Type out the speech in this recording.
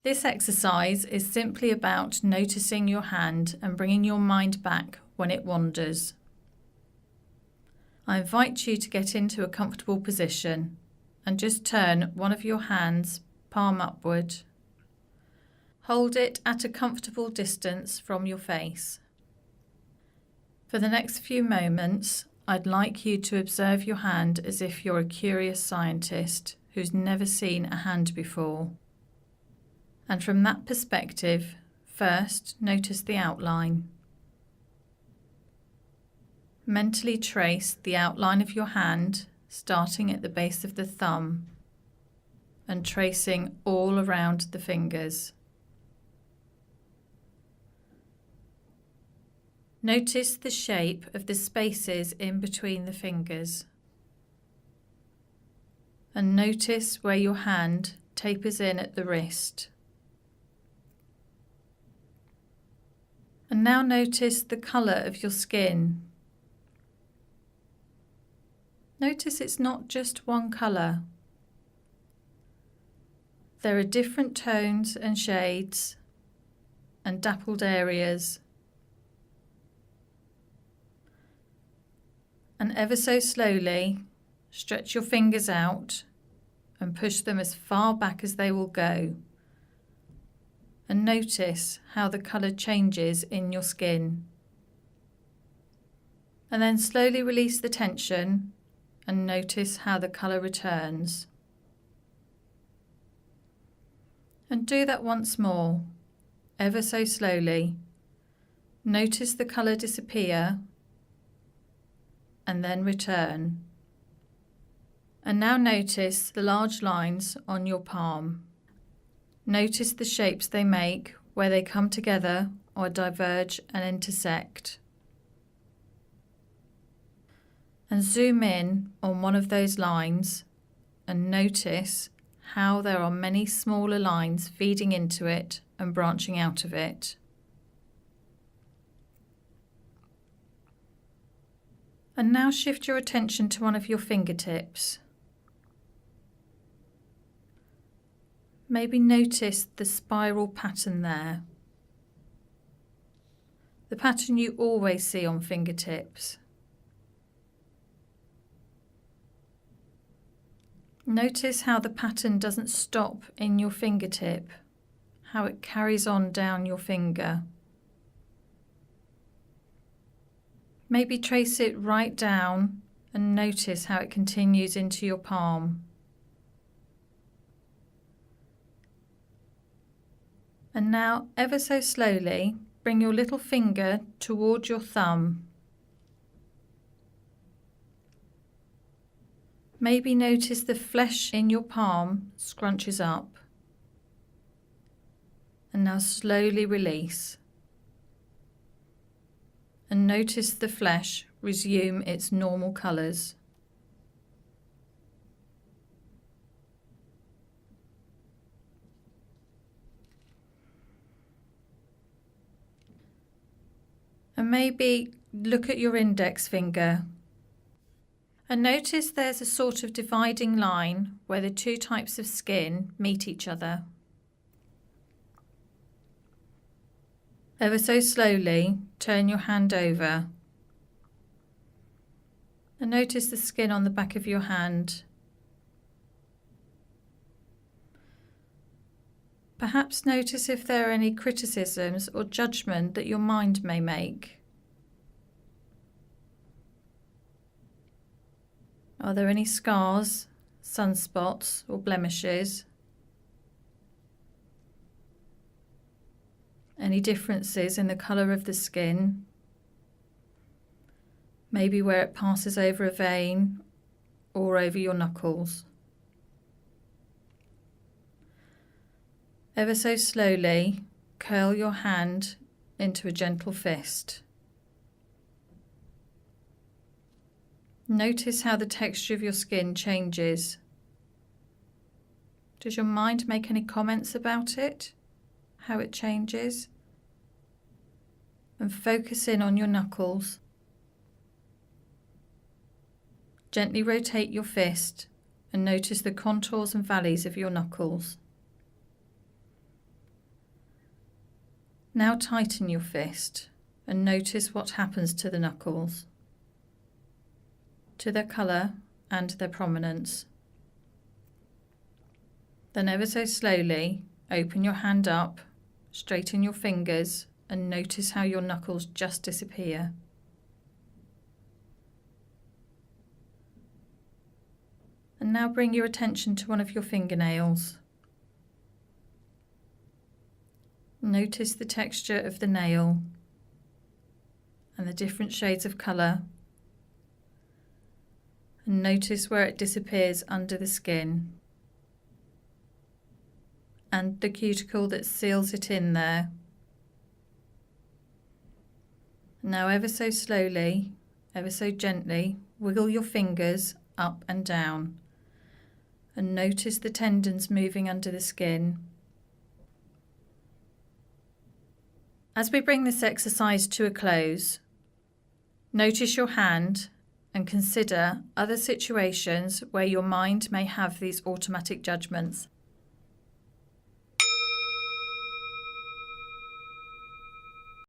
This exercise is simply about noticing your hand and bringing your mind back when it wanders. I invite you to get into a comfortable position and just turn one of your hands palm upward. Hold it at a comfortable distance from your face. For the next few moments, I'd like you to observe your hand as if you're a curious scientist who's never seen a hand before. And from that perspective, first notice the outline. Mentally trace the outline of your hand, starting at the base of the thumb and tracing all around the fingers. Notice the shape of the spaces in between the fingers. And notice where your hand tapers in at the wrist. And now notice the colour of your skin. Notice it's not just one colour. There are different tones and shades and dappled areas. And ever so slowly, stretch your fingers out and push them as far back as they will go. And notice how the colour changes in your skin. And then slowly release the tension and notice how the colour returns. And do that once more, ever so slowly. Notice the colour disappear and then return. And now notice the large lines on your palm. Notice the shapes they make where they come together or diverge and intersect. And zoom in on one of those lines and notice how there are many smaller lines feeding into it and branching out of it. And now shift your attention to one of your fingertips. Maybe notice the spiral pattern there. The pattern you always see on fingertips. Notice how the pattern doesn't stop in your fingertip, how it carries on down your finger. Maybe trace it right down and notice how it continues into your palm. And now, ever so slowly, bring your little finger toward your thumb. Maybe notice the flesh in your palm scrunches up. And now slowly release. And notice the flesh resume its normal colours. And maybe look at your index finger and notice there's a sort of dividing line where the two types of skin meet each other. Ever so slowly, turn your hand over and notice the skin on the back of your hand. Perhaps notice if there are any criticisms or judgment that your mind may make. Are there any scars, sunspots, or blemishes? Any differences in the colour of the skin? Maybe where it passes over a vein or over your knuckles. Ever so slowly, curl your hand into a gentle fist. Notice how the texture of your skin changes. Does your mind make any comments about it? How it changes? And focus in on your knuckles. Gently rotate your fist and notice the contours and valleys of your knuckles. Now tighten your fist and notice what happens to the knuckles, to their colour and their prominence. Then ever so slowly, open your hand up, straighten your fingers and notice how your knuckles just disappear. And now bring your attention to one of your fingernails. Notice the texture of the nail and the different shades of colour. And notice where it disappears under the skin and the cuticle that seals it in there. Now ever so slowly, ever so gently, wiggle your fingers up and down and notice the tendons moving under the skin. As we bring this exercise to a close, notice your hand and consider other situations where your mind may have these automatic judgments.